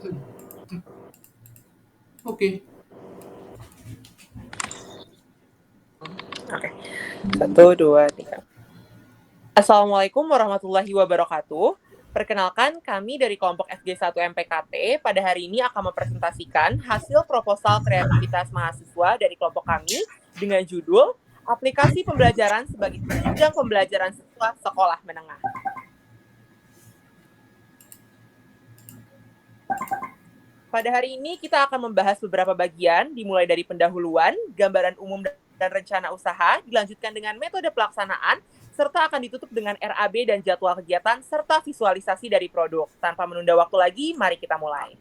Oke. Oke. 1, 2, 3. Assalamualaikum warahmatullahi wabarakatuh. Perkenalkan, kami dari kelompok FG1 MPKT pada hari ini akan mempresentasikan hasil proposal kreativitas mahasiswa dari kelompok kami dengan judul Aplikasi Pembelajaran sebagai Penunjang Pembelajaran Siswa Sekolah Menengah. Pada hari ini kita akan membahas beberapa bagian, dimulai dari pendahuluan, gambaran umum dan rencana usaha, dilanjutkan dengan metode pelaksanaan, serta akan ditutup dengan RAB dan jadwal kegiatan, serta visualisasi dari produk. Tanpa menunda waktu lagi, mari kita mulai.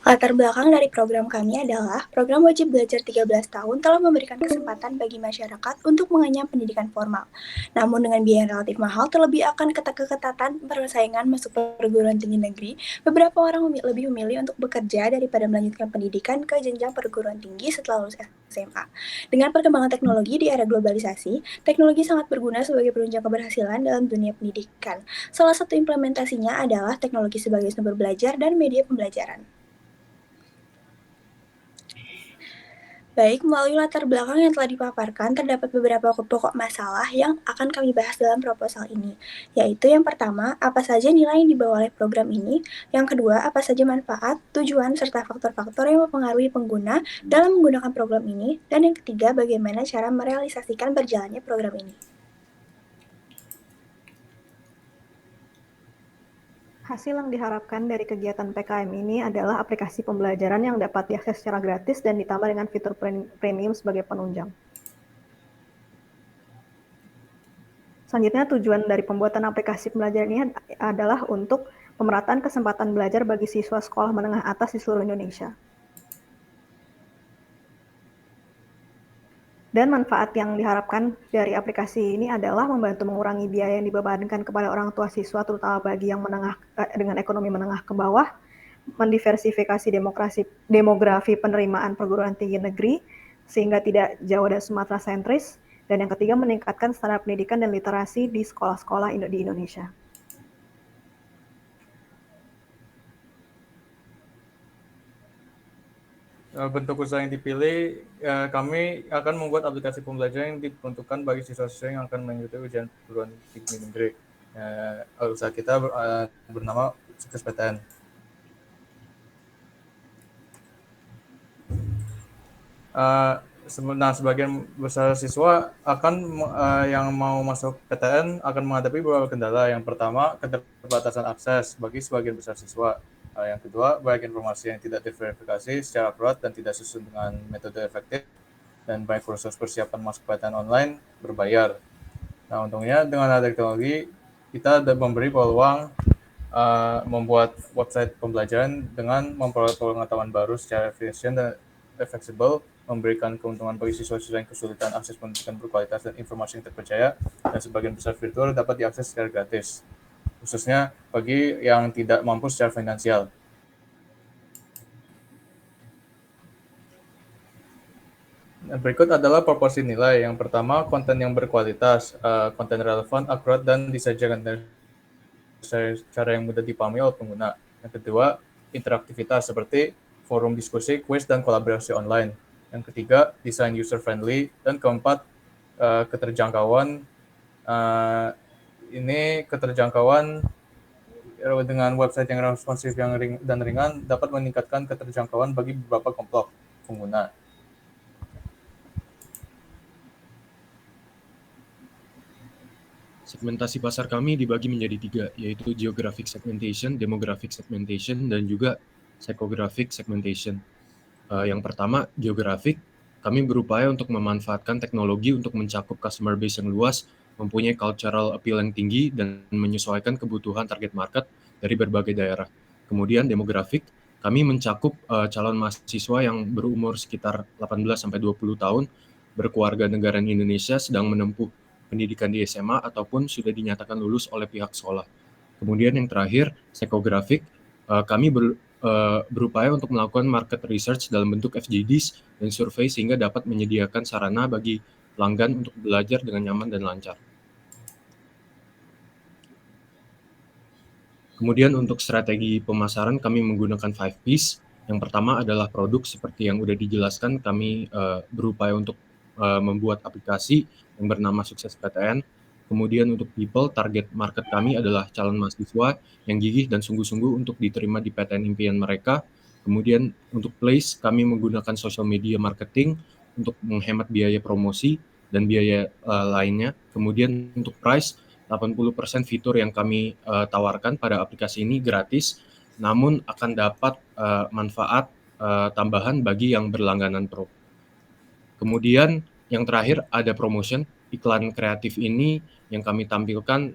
Latar belakang dari program kami adalah program wajib belajar 13 tahun telah memberikan kesempatan bagi masyarakat untuk mengenyam pendidikan formal. Namun dengan biaya yang relatif mahal, terlebih akan keketatan persaingan masuk perguruan tinggi negeri, beberapa orang lebih memilih untuk bekerja daripada melanjutkan pendidikan ke jenjang perguruan tinggi setelah lulus SMA. Dengan perkembangan teknologi di era globalisasi, teknologi sangat berguna sebagai penunjang keberhasilan dalam dunia pendidikan. Salah satu implementasinya adalah teknologi sebagai sumber belajar dan media pembelajaran. Baik, melalui latar belakang yang telah dipaparkan, terdapat beberapa pokok masalah yang akan kami bahas dalam proposal ini, yaitu yang pertama, apa saja nilai yang dibawa oleh program ini, yang kedua, apa saja manfaat, tujuan, serta faktor-faktor yang mempengaruhi pengguna dalam menggunakan program ini, dan yang ketiga, bagaimana cara merealisasikan berjalannya program ini. Hasil yang diharapkan dari kegiatan PKM ini adalah aplikasi pembelajaran yang dapat diakses secara gratis dan ditambah dengan fitur premium sebagai penunjang. Selanjutnya, tujuan dari pembuatan aplikasi pembelajaran ini adalah untuk pemerataan kesempatan belajar bagi siswa sekolah menengah atas di seluruh Indonesia. Dan manfaat yang diharapkan dari aplikasi ini adalah membantu mengurangi biaya yang dibebankan kepada orang tua siswa, terutama bagi yang dengan ekonomi menengah ke bawah, mendiversifikasi demografi penerimaan perguruan tinggi negeri, sehingga tidak Jawa dan Sumatera sentris, dan yang ketiga meningkatkan standar pendidikan dan literasi di sekolah-sekolah di Indonesia. Bentuk usaha yang dipilih, kami akan membuat aplikasi pembelajaran yang diperuntukkan bagi siswa-siswa yang akan mengikuti ujian perguruan tinggi negeri. Usaha kita bernama Sukses PTN. Nah, sebagian besar siswa yang mau masuk PTN akan menghadapi beberapa kendala. Yang pertama, keterbatasan akses bagi sebagian besar siswa. Yang kedua, banyak informasi yang tidak diverifikasi secara akurat dan tidak sesuai dengan metode efektif, dan banyak kursus persiapan masuk PTN online berbayar. Nah, untungnya dengan ada teknologi, kita memberi peluang membuat website pembelajaran dengan memperoleh pengetahuan baru secara efisien dan fleksibel, memberikan keuntungan bagi siswa-siswa yang kesulitan akses pendidikan berkualitas dan informasi yang terpercaya, dan sebagian besar fitur dapat diakses secara gratis, khususnya bagi yang tidak mampu secara finansial. Berikut adalah proporsi nilai. Yang pertama, konten yang berkualitas, konten relevan, akurat, dan disajikan dari cara yang mudah dipahami oleh pengguna. Yang kedua, interaktivitas seperti forum diskusi, quiz, dan kolaborasi online. Yang ketiga, desain user-friendly. Dan keempat, keterjangkauan. Ini keterjangkauan dengan website yang responsif dan ringan dapat meningkatkan keterjangkauan bagi beberapa kelompok pengguna. Segmentasi pasar kami dibagi menjadi 3, yaitu geographic segmentation, demographic segmentation, dan juga psychographic segmentation. Yang pertama, geographic, kami berupaya untuk memanfaatkan teknologi untuk mencakup customer base yang luas, mempunyai cultural appeal yang tinggi, dan menyesuaikan kebutuhan target market dari berbagai daerah. Kemudian demographic, kami mencakup calon mahasiswa yang berumur sekitar 18-20 tahun, berkeluarga negaraan Indonesia, sedang menempuh pendidikan di SMA ataupun sudah dinyatakan lulus oleh pihak sekolah. Kemudian yang terakhir, psychographic, kami berupaya untuk melakukan market research dalam bentuk FGDs dan survei sehingga dapat menyediakan sarana bagi pelanggan untuk belajar dengan nyaman dan lancar. Kemudian untuk strategi pemasaran kami menggunakan 5Ps. Yang pertama adalah produk seperti yang udah dijelaskan, kami berupaya untuk membuat aplikasi yang bernama Sukses PTN. Kemudian untuk people, target market kami adalah calon mahasiswa yang gigih dan sungguh-sungguh untuk diterima di PTN impian mereka. Kemudian untuk place, kami menggunakan social media marketing untuk menghemat biaya promosi dan biaya lainnya. Kemudian untuk price, 80% fitur yang kami tawarkan pada aplikasi ini gratis, namun akan dapat manfaat tambahan bagi yang berlangganan Pro. Kemudian yang terakhir ada promotion, iklan kreatif ini yang kami tampilkan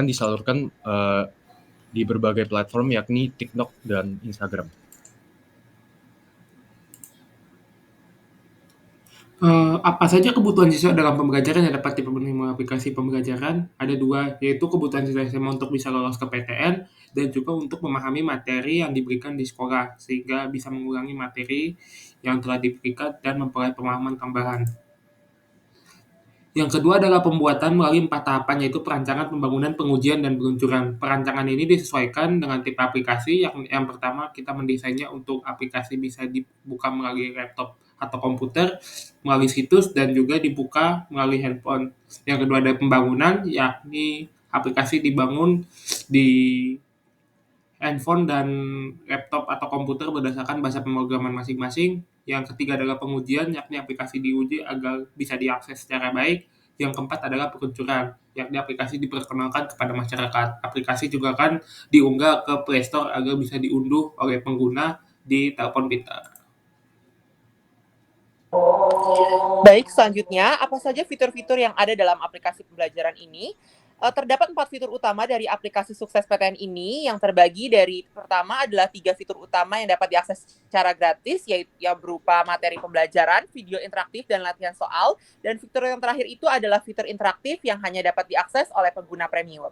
disalurkan di berbagai platform yakni TikTok dan Instagram. Apa saja kebutuhan siswa dalam pembelajaran yang dapat dipenuhi melalui aplikasi pembelajaran? Ada 2, yaitu kebutuhan siswa SMA untuk bisa lolos ke PTN dan juga untuk memahami materi yang diberikan di sekolah, sehingga bisa mengulangi materi yang telah diberikan dan memperoleh pemahaman tambahan. Yang kedua adalah pembuatan melalui 4 tahapan, yaitu perancangan, pembangunan, pengujian, dan peluncuran. Perancangan ini disesuaikan dengan tipe aplikasi. Yang pertama, kita mendesainnya untuk aplikasi bisa dibuka melalui laptop atau komputer, melalui situs, dan juga dibuka melalui handphone. Yang kedua ada pembangunan, yakni aplikasi dibangun di handphone dan laptop atau komputer berdasarkan bahasa pemrograman masing-masing. Yang ketiga adalah pengujian, yakni aplikasi diuji agar bisa diakses secara baik. Yang keempat adalah peluncuran, yakni aplikasi diperkenalkan kepada masyarakat. Aplikasi juga akan diunggah ke Play Store agar bisa diunduh oleh pengguna di telepon pintar. Baik, selanjutnya, apa saja fitur-fitur yang ada dalam aplikasi pembelajaran ini? Terdapat 4 fitur utama dari aplikasi Sukses PTN ini yang terbagi dari pertama adalah 3 fitur utama yang dapat diakses secara gratis, yaitu yang berupa materi pembelajaran, video interaktif, dan latihan soal. Dan fitur yang terakhir itu adalah fitur interaktif yang hanya dapat diakses oleh pengguna premium.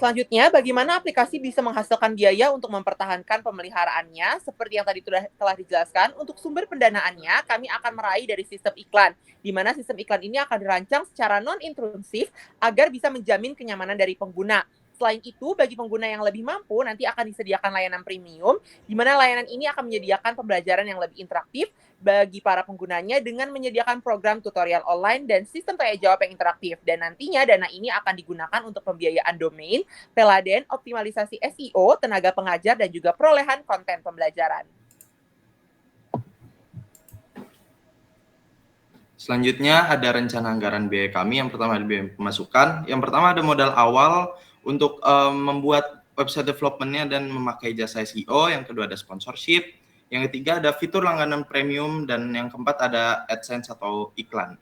Selanjutnya, bagaimana aplikasi bisa menghasilkan biaya untuk mempertahankan pemeliharaannya? Seperti yang tadi telah dijelaskan, untuk sumber pendanaannya, kami akan meraih dari sistem iklan, di mana sistem iklan ini akan dirancang secara non-intrusif agar bisa menjamin kenyamanan dari pengguna. Selain itu, bagi pengguna yang lebih mampu, nanti akan disediakan layanan premium, di mana layanan ini akan menyediakan pembelajaran yang lebih interaktif bagi para penggunanya dengan menyediakan program tutorial online dan sistem tanya jawab yang interaktif. Dan nantinya dana ini akan digunakan untuk pembiayaan domain, teladan, optimalisasi SEO, tenaga pengajar, dan juga perolehan konten pembelajaran. Selanjutnya ada rencana anggaran biaya kami. Yang pertama ada biaya pemasukan. Yang pertama ada modal awal untuk membuat website development-nya dan memakai jasa SEO. Yang kedua ada sponsorship. Yang ketiga ada fitur langganan premium. Dan yang keempat ada AdSense atau iklan.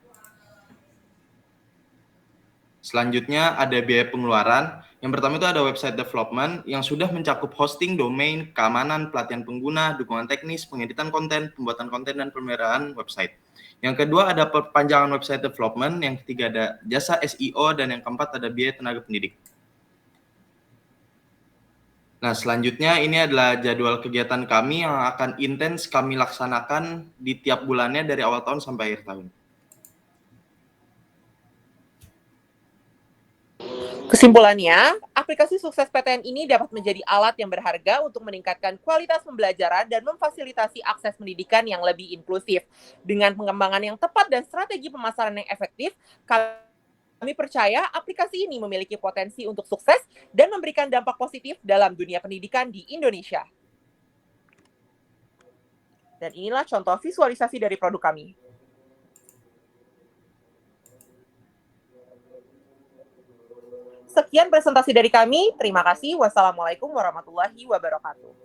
Selanjutnya ada biaya pengeluaran. Yang pertama itu ada website development yang sudah mencakup hosting, domain, keamanan, pelatihan pengguna, dukungan teknis, pengeditan konten, pembuatan konten, dan pemeliharaan website. Yang kedua ada perpanjangan website development. Yang ketiga ada jasa SEO. Dan yang keempat ada biaya tenaga pendidik. Nah, selanjutnya ini adalah jadwal kegiatan kami yang akan intens kami laksanakan di tiap bulannya dari awal tahun sampai akhir tahun. Kesimpulannya, aplikasi Sukses PTN ini dapat menjadi alat yang berharga untuk meningkatkan kualitas pembelajaran dan memfasilitasi akses pendidikan yang lebih inklusif. Dengan pengembangan yang tepat dan strategi pemasaran yang efektif, kami percaya aplikasi ini memiliki potensi untuk sukses dan memberikan dampak positif dalam dunia pendidikan di Indonesia. Dan inilah contoh visualisasi dari produk kami. Sekian presentasi dari kami. Terima kasih. Wassalamualaikum warahmatullahi wabarakatuh.